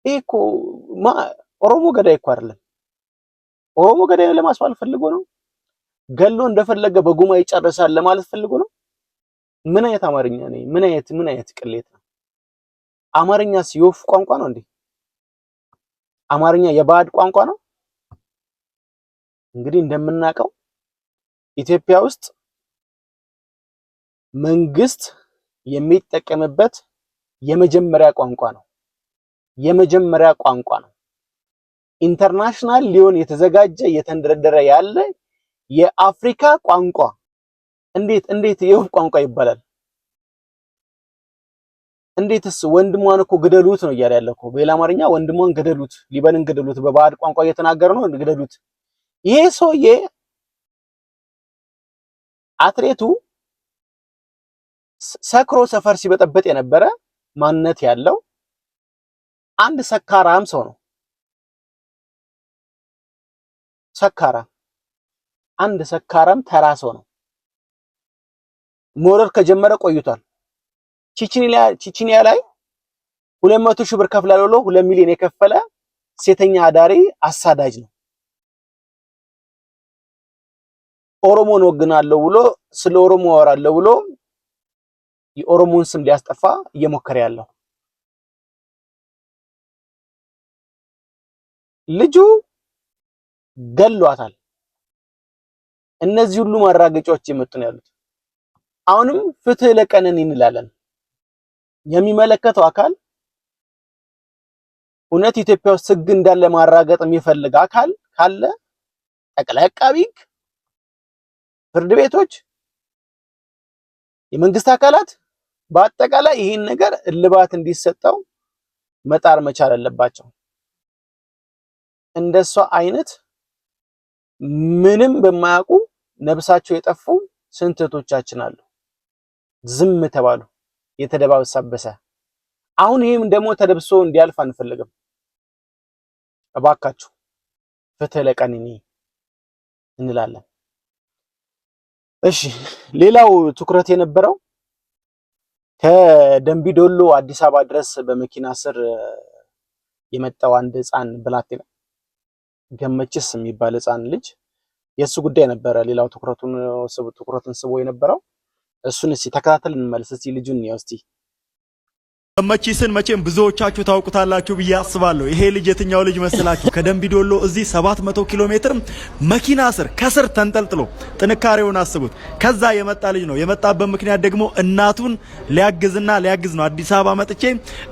ይሄ እኮ ኦሮሞ ገዳይ እኮ አይደለም። ኦሮሞ ገዳይ ለማስባል ፈልጎ ነው። ገሎ እንደፈለገ በጉማ ይጨርሳል ለማለት ፈልጎ ነው። ምን አይነት አማርኛ ነው? ምን አይነት ቅሌት ነው? አማርኛስ የወፍ ቋንቋ ነው እንዴ? አማርኛ የባዕድ ቋንቋ ነው? እንግዲህ እንደምናውቀው ኢትዮጵያ ውስጥ መንግስት የሚጠቀምበት የመጀመሪያ ቋንቋ ነው። የመጀመሪያ ቋንቋ ነው። ኢንተርናሽናል ሊሆን የተዘጋጀ የተንደረደረ ያለ የአፍሪካ ቋንቋ እንዴት የወፍ ቋንቋ ይባላል? እንዴትስ ወንድሟን እኮ ግደሉት ነው እያለ ያለ እኮ በሌላ አማርኛ ወንድሟን ግደሉት፣ ሊበንን ግደሉት፣ በባዕድ ቋንቋ እየተናገረ ነው ግደሉት። ይሄ ሰውዬ አትሌቱ ሰክሮ ሰፈር ሲበጠበጥ የነበረ ማንነት ያለው አንድ ሰካራም ሰው ነው። አንድ ሰካራም ተራ ሰው ነው። መውረድ ከጀመረ ቆይቷል። ቺቺኒያ ላይ 200 ሺህ ብር ከፍላለሁ ብሎ 2 ሚሊዮን የከፈለ ሴተኛ አዳሪ አሳዳጅ ነው። ኦሮሞን ወግናለሁ ብሎ ስለ ኦሮሞ አወራለሁ ብሎ የኦሮሞን ስም ሊያስጠፋ እየሞከረ ያለው ልጁ ገሏታል። እነዚህ ሁሉ ማራገጫዎች የመጡ ነው ያሉት። አሁንም ፍትህ ለቀነኒ እንላለን። የሚመለከተው አካል እውነት ኢትዮጵያ ውስጥ ህግ እንዳለ ማራገጥ የሚፈልግ አካል ካለ ጠቅላይ አቃቢ ህግ፣ ፍርድ ቤቶች፣ የመንግስት አካላት በአጠቃላይ ይህን ነገር እልባት እንዲሰጠው መጣር መቻል አለባቸው። እንደሷ አይነት ምንም በማያውቁ ነብሳቸው የጠፉ ስንት እህቶቻችን አሉ። ዝም ተባሉ፣ የተደባበሰ። አሁን ይሄም ደግሞ ተደብሶ እንዲያልፍ አንፈልግም። እባካችሁ ፍትህ ለቀነኒ እንላለን። እሺ፣ ሌላው ትኩረት የነበረው ከደንቢ ዶሎ አዲስ አበባ ድረስ በመኪና ስር የመጣው አንድ ህፃን ብላቴና ገመችስ የሚባል ህፃን ልጅ የሱ ጉዳይ ነበረ። ሌላው ትኩረቱን ስቦ የነበረው እሱን እስቲ ተከታተል እንመልስ። እስቲ ልጁን ነው እስቲ ገመቺስን መቼም ብዙዎቻችሁ ታውቁታላችሁ ብዬ አስባለሁ። ይሄ ልጅ የትኛው ልጅ መስላችሁ? ከደምቢ ዶሎ እዚህ 700 ኪሎ ሜትር መኪና ስር ከስር ተንጠልጥሎ ጥንካሬውን አስቡት። ከዛ የመጣ ልጅ ነው። የመጣበት ምክንያት ደግሞ እናቱን ሊያግዝ ነው። አዲስ አበባ መጥቼ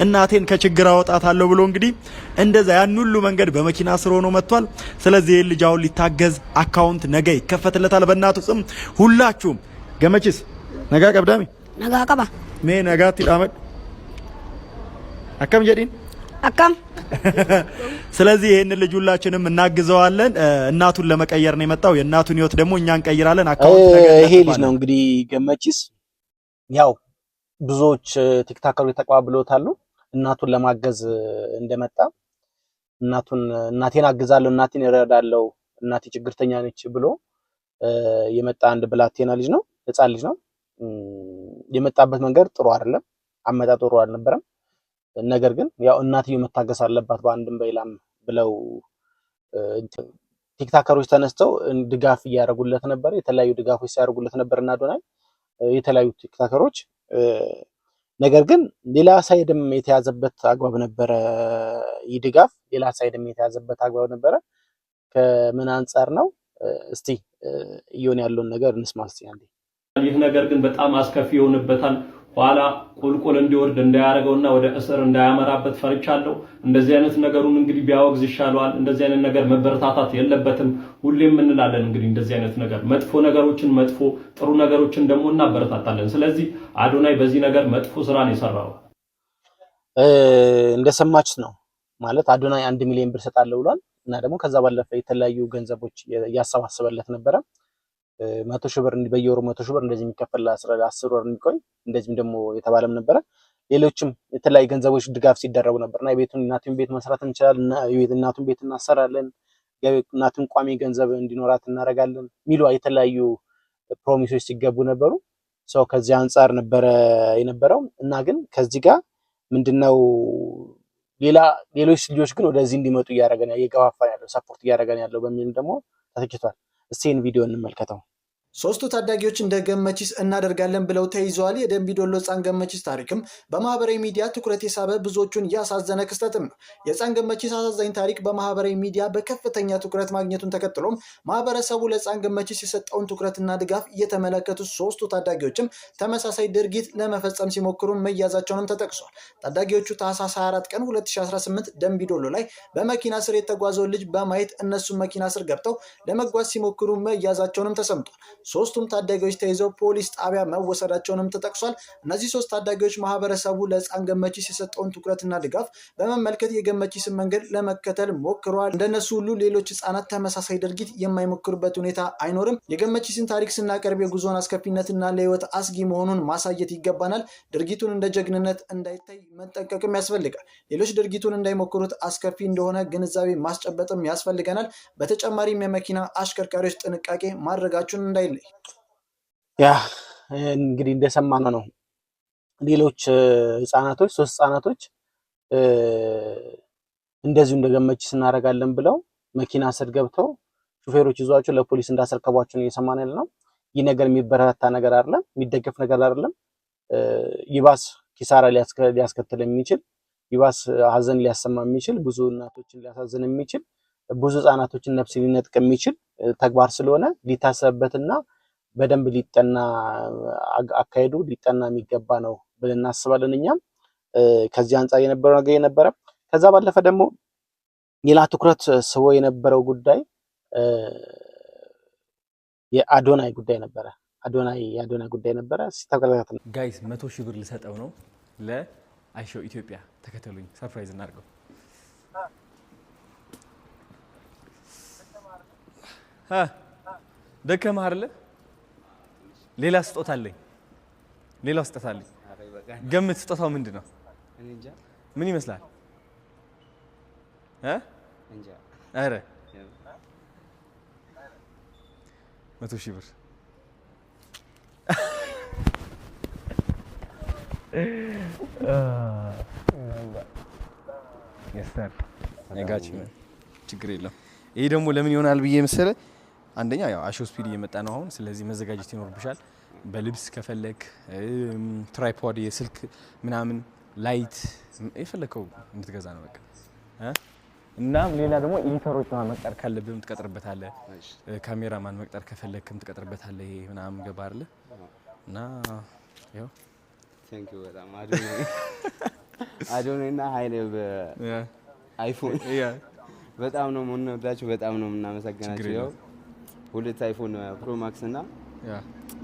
እናቴን ከችግር አወጣታለሁ ብሎ እንግዲህ እንደዛ ያን ሁሉ መንገድ በመኪና ስር ሆኖ መጥቷል። ስለዚህ ይሄ ልጅ አሁን ሊታገዝ አካውንት ነገ ይከፈትለታል በእናቱ ስም። ሁላችሁም ገመቺስ ነጋ ቀብዳሚ ነጋ ቀባ ሜ ነጋት ይዳመድ አከም ጀዲን አከም ስለዚህ ይሄን ልጅ ሁላችንም እናግዘዋለን። እናቱን ለመቀየር ነው የመጣው። የእናቱን ህይወት ደግሞ እኛ እንቀይራለን። አካውንት ነገር ይሄ ልጅ ነው እንግዲህ ገመቺስ። ያው ብዙዎች ቲክታከሮች ተቀባብለውታል። እናቱን ለማገዝ እንደመጣ እናቴን አግዛለሁ፣ እናቴን እረዳለሁ፣ እናቴ ችግርተኛ ነች ብሎ የመጣ አንድ ብላቴና ልጅ ነው። ህፃን ልጅ ነው። የመጣበት መንገድ ጥሩ አይደለም፣ አመጣጡ ጥሩ አልነበረም። ነገር ግን ያው እናትየው መታገስ አለባት በአንድም በሌላም ብለው ቲክታከሮች ተነስተው ድጋፍ እያደረጉለት ነበር። የተለያዩ ድጋፎች ሲያደርጉለት ነበር እና አዶናይ የተለያዩ ቲክታከሮች። ነገር ግን ሌላ ሳይድም የተያዘበት አግባብ ነበረ። ይህ ድጋፍ ሌላ ሳይድም የተያዘበት አግባብ ነበረ። ከምን አንፃር ነው? እስቲ እየሆነ ያለውን ነገር እንስማ እስቲ አንዴ። ይህ ነገር ግን በጣም አስከፊ ይሆንበታል። ኋላ ቁልቁል እንዲወርድ እንዳያረገውና ወደ እስር እንዳያመራበት ፈርቻለሁ። እንደዚህ አይነት ነገሩን እንግዲህ ቢያወግዝ ይሻለዋል። እንደዚህ አይነት ነገር መበረታታት የለበትም። ሁሌም እንላለን እንግዲህ እንደዚህ አይነት ነገር መጥፎ ነገሮችን መጥፎ፣ ጥሩ ነገሮችን ደግሞ እናበረታታለን። ስለዚህ አዶናይ በዚህ ነገር መጥፎ ስራን የሰራው እንደሰማችሁት ነው ማለት አዶናይ 1 ሚሊዮን ብር ሰጣለሁ ብሏል እና ደግሞ ከዛ ባለፈ የተለያዩ ገንዘቦች ያሰባሰበለት ነበረ። 100 ሺህ ብር በየወሩ 100 ሺህ ብር እንደዚህ የሚከፈል 10 ወር የሚቆይ እንደዚህም ደግሞ የተባለም ነበረ። ሌሎችም የተለያዩ ገንዘቦች ድጋፍ ሲደረጉ ነበርና እናቱን ቤት መስራት እንችላለን፣ እናቱን ቤት እናሰራለን፣ እናቱን ቋሚ ገንዘብ እንዲኖራት እናደርጋለን ሚሉ የተለያዩ ፕሮሚሶች ሲገቡ ነበሩ። ሰው ከዚህ አንፃር ነበረ የነበረው እና ግን ከዚህ ጋር ምንድነው ሌሎች ልጆች ግን ወደዚህ እንዲመጡ እየገፋፋን ያለው ሰፖርት እያደረገን ያለው በሚል ደግሞ ተተክቷል። እስቲ ይህን ቪዲዮ እንመልከተው። ሶስቱ ታዳጊዎች እንደ ገመቺስ እናደርጋለን ብለው ተይዘዋል። የደምቢ ዶሎ ህፃን ገመቺስ ታሪክም በማህበራዊ ሚዲያ ትኩረት የሳበ ብዙዎቹን ያሳዘነ ክስተትም ነው። የህፃን ገመቺስ አሳዛኝ ታሪክ በማህበራዊ ሚዲያ በከፍተኛ ትኩረት ማግኘቱን ተከትሎም ማህበረሰቡ ለህፃን ገመቺስ የሰጠውን ትኩረትና ድጋፍ እየተመለከቱ ሶስቱ ታዳጊዎችም ተመሳሳይ ድርጊት ለመፈጸም ሲሞክሩ መያዛቸውንም ተጠቅሷል። ታዳጊዎቹ ታህሳስ 24 ቀን 2018 ደምቢ ዶሎ ላይ በመኪና ስር የተጓዘውን ልጅ በማየት እነሱም መኪና ስር ገብተው ለመጓዝ ሲሞክሩ መያዛቸውንም ተሰምቷል። ሶስቱም ታዳጊዎች ተይዘው ፖሊስ ጣቢያ መወሰዳቸውንም ተጠቅሷል። እነዚህ ሶስት ታዳጊዎች ማህበረሰቡ ለህፃን ገመቺስ የሰጠውን ትኩረትና ድጋፍ በመመልከት የገመቺስን መንገድ ለመከተል ሞክረዋል። እንደነሱ ሁሉ ሌሎች ህፃናት ተመሳሳይ ድርጊት የማይሞክሩበት ሁኔታ አይኖርም። የገመቺስን ታሪክ ስናቀርብ የጉዞን አስከፊነትና ለህይወት አስጊ መሆኑን ማሳየት ይገባናል። ድርጊቱን እንደ ጀግንነት እንዳይታይ መጠንቀቅም ያስፈልጋል። ሌሎች ድርጊቱን እንዳይሞክሩት አስከፊ እንደሆነ ግንዛቤ ማስጨበጥም ያስፈልገናል። በተጨማሪም የመኪና አሽከርካሪዎች ጥንቃቄ ማድረጋቸውን እንዳይለይ። ያ እንግዲህ እንደሰማነው ነው። ሌሎች ህፃናቶች 3 ህፃናቶች እንደዚሁ እንደገመቺስ እናደርጋለን ብለው መኪና ስር ገብተው ሹፌሮች ይዟቸው ለፖሊስ እንዳስረከቧቸው ነው እየሰማን ያለነው። ይህ ነገር የሚበረታታ ነገር አይደለም፣ የሚደገፍ ነገር አይደለም። ይባስ ኪሳራ ሊያስከትል የሚችል ይባስ ሀዘን ሊያሰማ የሚችል ብዙ እናቶችን ሊያሳዝን የሚችል ብዙ ህፃናቶችን ነፍስ ሊነጥቅ የሚችል ተግባር ስለሆነ ሊታሰብበትና በደንብ ሊጠና አካሄዱ ሊጠና የሚገባ ነው ብለን እናስባለን። እኛም ከዚህ አንፃር የነበረው ነገር የነበረ ከዛ ባለፈ ደግሞ ሌላ ትኩረት ስቦ የነበረው ጉዳይ የአዶናይ ጉዳይ ነበረ። የአዶናይ ጉዳይ ነበረ። ሲተከለከተ ጋይስ 100 ሺህ ብር ልሰጠው ነው ለአይሾው ኢትዮጵያ። ተከተሉኝ፣ ሰርፕራይዝ እናድርገው። ደከመህ አይደለ? ሌላ ስጦታ አለኝ። ገምት፣ ስጦታው ምንድን ነው? ምን ይመስላል? ኧረ 100 ሺህ ብር ችግር የለም። ይሄ ደግሞ ለምን ይሆናል ብዬ መሰለህ? አንደኛ ያው አሾ ስፒድ እየመጣ ነው አሁን። ስለዚህ መዘጋጀት ይኖርብሻል። በልብስ ከፈለክ ትራይፖድ፣ የስልክ ምናምን ላይት የፈለከው እንድትገዛ ነው በቃ እናም ሌላ ደግሞ ኢዲተሮች መቅጠር ካለብህም ትቀጥርበታለህ ካሜራማን መቅጠር ከፈለክም ትቀጥርበታለህ ይሄ ምናምን ገባ አይደለ እና ያው ቴንክ ዩ በጣም አዶኔና ኃይሌ አይፎን በጣም ነው የምንወዳችሁ በጣም ነው የምናመሰግናችሁ ያው ሁለት አይፎን ፕሮ ማክስ እና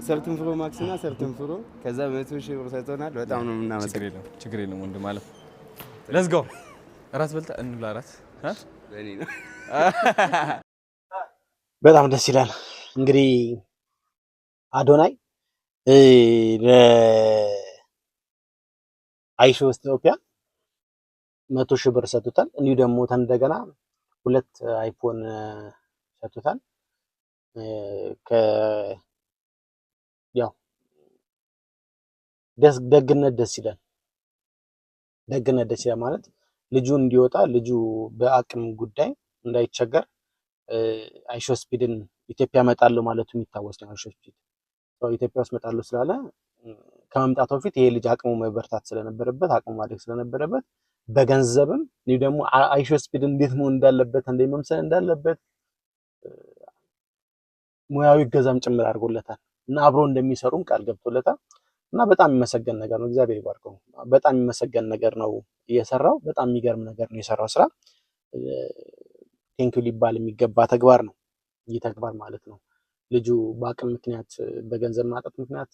ሰርተን ፕሮ ማክስ እና ሰርተን ፕሮ ከዛ 100,000 ብር ሰጥቶናል በጣም ነው የምናመሰግነው ችግር የለም ወንድም ማለት ሌትስ ጎ ራስ በልታ እንብላ ራስ በእኔ ነው በጣም ደስ ይላል እንግዲህ አዶናይ አይሾስ ኢትዮጵያ 100,000 ብር ሰጥቷል እንዲሁ ደግሞ እንደገና ሁለት አይፎን ሰጥቷል ያው ደግነት ደስ ይላል ማለት ልጁ እንዲወጣ ልጁ በአቅም ጉዳይ እንዳይቸገር አይሾስ ስፒድን ኢትዮጵያ መጣለው ማለቱ የሚታወስ ነው አይሾስ ስፒድ ኢትዮጵያ ውስጥ መጣለው ስላለ ከመምጣቱ በፊት ይሄ ልጅ አቅሙ መበርታት ስለነበረበት አቅሙ ማድረግ ስለነበረበት በገንዘብም ነው ደግሞ አይሾስ ስፒድ እንዴት ነው እንዳለበት እንደመምሰል እንዳለበት ሙያዊ ገዛም ጭምር አድርጎለታል እና አብሮ እንደሚሰሩም ቃል ገብቶለታል እና በጣም የሚመሰገን ነገር ነው እግዚአብሔር ይባርከው በጣም የሚመሰገን ነገር ነው እየሰራው በጣም የሚገርም ነገር ነው የሰራው ስራ ቴንኪው ሊባል የሚገባ ተግባር ነው ይህ ተግባር ማለት ነው ልጁ በአቅም ምክንያት በገንዘብ ማጣት ምክንያት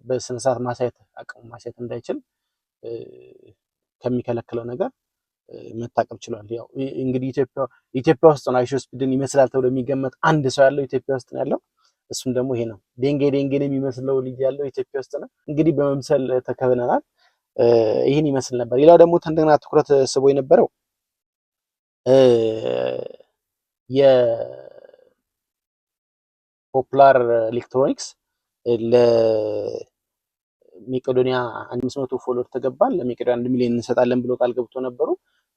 በስንሳት ማሳየት አቅሙ ማሳየት እንዳይችል ከሚከለክለው ነገር መታቀብ ችሏል ያው እንግዲህ ኢትዮጵያ ውስጥ ነው አይሾስ ስፒድን ይመስላል ተብሎ የሚገመት አንድ ሰው ያለው ኢትዮጵያ ውስጥ ነው ያለው እሱም ደግሞ ይሄ ነው ዴንጌን የሚመስለው ልጅ ያለው ኢትዮጵያ ውስጥ ነው እንግዲህ በመምሰል ተከብነናል ይሄን ይመስል ነበር ሌላው ደግሞ እንደገና ትኩረት ስቦ የነበረው የፖፑላር ኤሌክትሮኒክስ ለሜቄዶኒያ 500 ፎሎወር ተገባል ለሜቄዶኒያ 1 ሚሊዮን እንሰጣለን ብሎ ቃል ገብቶ ነበሩ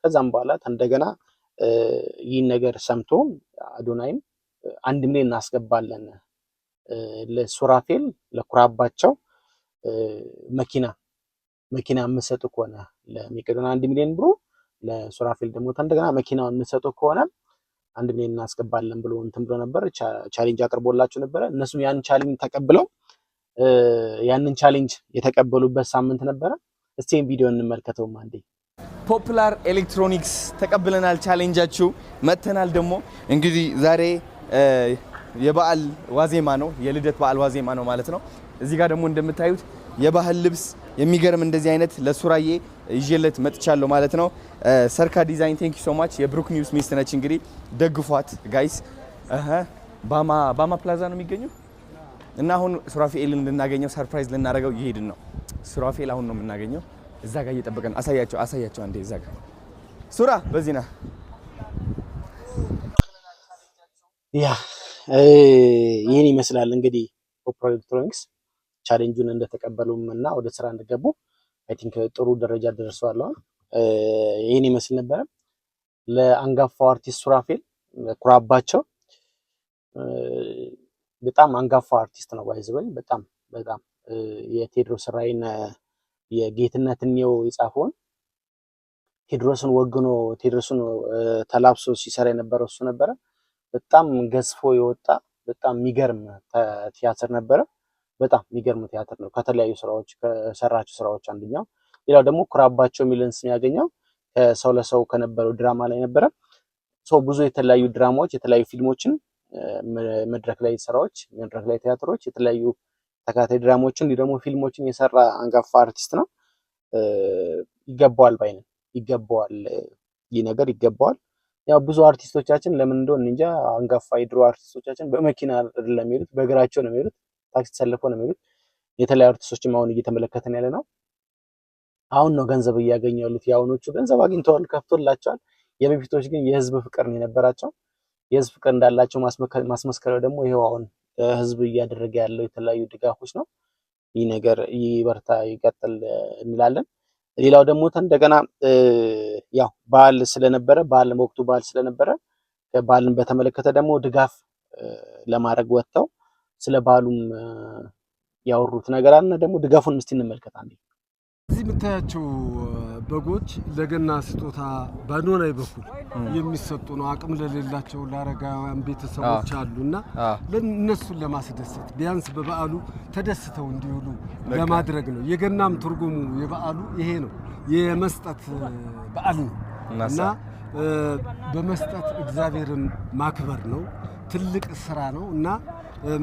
ከዛም በኋላ እንደገና ይህን ነገር ሰምቶ አዶናይም 1 ሚሊዮን እናስገባለን ለሱራፌል ለኩራባቸው መኪና የምትሰጡ ከሆነ ለሜቄዶኒያ 1 ሚሊዮን ብሩ ለሱራፌል ደግሞ እንደገና መኪናውን የምትሰጡ ከሆነ 1 ሚሊዮን እናስገባለን ብሎ እንትን ብሎ ነበር ቻሌንጅ አቅርቦላቸው ነበር እነሱም ያን ቻሌንጅ ተቀብለው ያንን ቻሌንጅ የተቀበሉበት ሳምንት ነበር እስቲ ቪዲዮ እንመልከተው አንዴ ፖፑላር ኤሌክትሮኒክስ ተቀብለናል ቻሌንጃችሁ መተናል ደግሞ እንግዲህ ዛሬ የበዓል ዋዜማ ነው የልደት በዓል ዋዜማ ነው ማለት ነው እዚህ ጋር ደግሞ እንደምታዩት የባህል ልብስ የሚገርም እንደዚህ አይነት ለሱራዬ ይዤለት መጥቻለሁ ማለት ነው ሰርካ ዲዛይን ቴንክ ዩ ሶ ማች የብሩክ ኒውስ ሚስት ነች እንግዲህ ደግፏት ጋይስ ባማ ፕላዛ ነው የሚገኘው እና አሁን ሱራፌልን ልናገኘው ሰርፕራይዝ ልናደርገው እየሄድን ነው ሱራፌል አሁን ነው የምናገኘው እዛ ጋር እየጠበቀን አሳያቸው አንዴ እዛ ጋር ሱራ በዚህ ና ያ ይሄን ይመስላል እንግዲህ ፖፑላር ኤሌክትሮኒክስ ቻሌንጁን እንደተቀበሉም እና ወደ ስራ እንደገቡ አይ ቲንክ ጥሩ ደረጃ ደርሰዋል ይሄን ይመስል ነበር ለአንጋፋው አርቲስት ሱራፌል ኩራባቸው በጣም አንጋፋ አርቲስት ነው ባይዘበል በጣም የቴድሮስ ራይን የጌትነትን ነው የጻፈውን ቴድሮስን ወግኖ ቴድሮስን ተላብሶ ሲሰራ የነበረው እሱ ነበር በጣም ገዝፎ የወጣ በጣም የሚገርም ቲያትር ነበር በጣም የሚገርም ቲያትር ነው ከተለያዩ ስራዎች ከሰራቸው ስራዎች አንደኛው ሌላው ደግሞ ኩራባቸው ሚልን ስም ያገኘው ከሰው ለሰው ከነበረው ድራማ ላይ ነበር ሰው ብዙ የተለያዩ ድራማዎች የተለያዩ ፊልሞችን መድረክ ላይ ስራዎች መድረክ ላይ ቲያትሮች የተለያዩ ተካታይ ድራማዎችን ደግሞ ፊልሞችን የሰራ አንጋፋ አርቲስት ነው ይገባዋል ይህ ነገር ይገባዋል ያው ብዙ አርቲስቶቻችን ለምን እንደሆነ እንጃ አንጋፋ የድሮ አርቲስቶቻችን በመኪና አይደለም የሚሄዱት በእግራቸው ነው የሚሄዱት ታክሲ ተሰልፈው ነው የሚሄዱት የተለያዩ አርቲስቶችም አሁን እየተመለከተን ያለ ነው አሁን ነው ገንዘብ እያገኙ ያሉት ያውኖቹ ገንዘብ አግኝተዋል ከፍቶላቸዋል የበፊቶች ግን የህዝብ ፍቅር ነው የነበራቸው የህዝብ ፍቅር እንዳላቸው ማስመስከረው ደግሞ ይሄው አሁን ህዝብ እያደረገ ያለው የተለያዩ ድጋፎች ነው ይህ ነገር ይበርታ ይቀጥል እንላለን ሌላው ደግሞ እንደገና ያው በዓል ስለነበረ ወቅቱ በዓል ስለነበረ በዓልን በተመለከተ ደግሞ ድጋፍ ለማድረግ ወጥተው ስለ በዓሉም ያወሩት ነገር አለ ደግሞ ድጋፉን እስቲ እንመልከት አንዴ እዚህ የምታያቸው በጎች ለገና ስጦታ በአዶናይ በኩል የሚሰጡ ነው። አቅም ለሌላቸው ለአረጋውያን ቤተሰቦች አሉና ለነሱን ለማስደሰት ቢያንስ በበዓሉ ተደስተው እንዲውሉ ለማድረግ ነው። የገናም ትርጉሙ የበዓሉ ይሄ ነው፣ የመስጠት በዓል ነው እና በመስጠት እግዚአብሔርን ማክበር ነው። ትልቅ ስራ ነው እና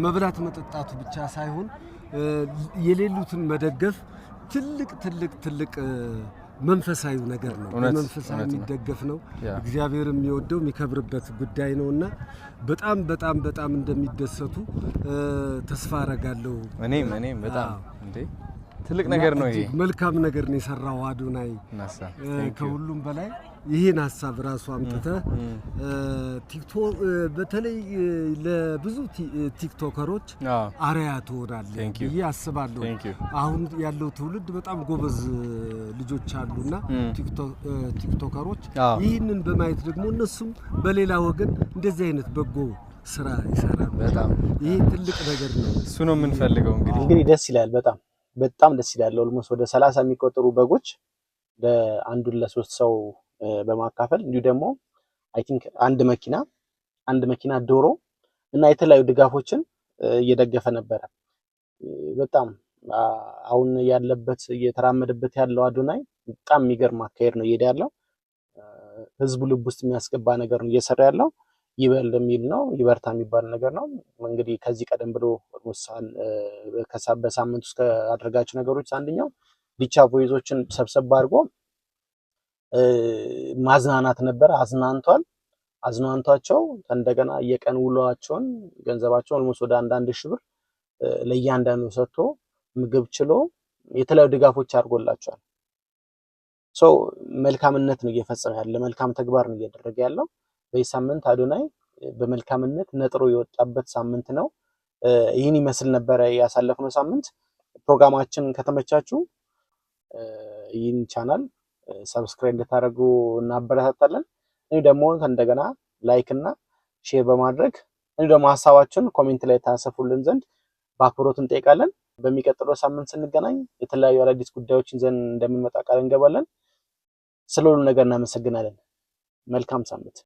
መብላት መጠጣቱ ብቻ ሳይሆን የሌሉትን መደገፍ ትልቅ መንፈሳዊ ነገር ነው። መንፈሳዊ የሚደገፍ ነው። እግዚአብሔር የሚወደው የሚከብርበት ጉዳይ ነውና በጣም እንደሚደሰቱ ተስፋ አረጋለሁ። እኔም በጣም እንዴ ትልቅ ነገር ነው። ይሄ መልካም ነገር ነው የሰራው አዶናይ። ከሁሉም በላይ ይሄን ሐሳብ ራሱ አምጥተህ ቲክቶክ በተለይ ለብዙ ቲክቶከሮች አርአያ ትሆናለህ ብዬ አስባለሁ። አሁን ያለው ትውልድ በጣም ጎበዝ ልጆች አሉና ቲክቶከሮች ይህንን በማየት ደግሞ እነሱም በሌላ ወገን እንደዚህ አይነት በጎ ስራ ይሰራሉ። ይሄ ትልቅ ነገር ነው። እሱ ነው የምንፈልገው። እንግዲህ ደስ ይላል። በጣም ደስ ይላል። ኦልሞስት ወደ 30 የሚቆጠሩ በጎች ለአንዱን ለሶስት ሰው በማካፈል እንዲሁ ደግሞ አይ ቲንክ አንድ መኪና ዶሮ እና የተለያዩ ድጋፎችን እየደገፈ ነበረ። በጣም አሁን ያለበት እየተራመደበት ያለው አዶናይ በጣም የሚገርም አካሄድ ነው እየሄደ ያለው። ህዝቡ ልብ ውስጥ የሚያስገባ ነገር ነው እየሰራ ያለው። ይበል የሚል ነው፣ ይበርታ የሚባል ነገር ነው። እንግዲህ ከዚህ ቀደም ብሎ በሳምንት ውስጥ ካደረጋቸው ነገሮች አንደኛው ዲቻ ቮይዞችን ሰብሰብ አድርጎ ማዝናናት ነበር። አዝናንቷቸው እንደገና የቀን ውሏቸውን ገንዘባቸውን ኦልሞስት ወደ 1 ሺህ ብር ለእያንዳንዱ ሰጥቶ ምግብ ችሎ የተለያዩ ድጋፎች አድርጎላቸዋል። መልካምነት ነው እየፈጸመ ያለ፣ መልካም ተግባር ነው እያደረገ ያለው። በዚህ ሳምንት አዶናይ በመልካምነት ነጥሮ የወጣበት ሳምንት ነው። ይህን ይመስል ነበረ ያሳለፍነው ሳምንት። ፕሮግራማችን ከተመቻችሁ ይህን ቻናል ሰብስክራይብ እንድታደርጉ እናበረታታለን። እኔ ደግሞ እንደገና ላይክ እና ሼር በማድረግ እኔ ደግሞ ሀሳባችሁን ኮሜንት ላይ ታሰፉልን ዘንድ በአክብሮት እንጠይቃለን። በሚቀጥለው ሳምንት ስንገናኝ የተለያዩ አዳዲስ ጉዳዮችን ይዘን እንደምንመጣ ቃል እንገባለን። ስለሁሉ ነገር እናመሰግናለን። መልካም ሳምንት።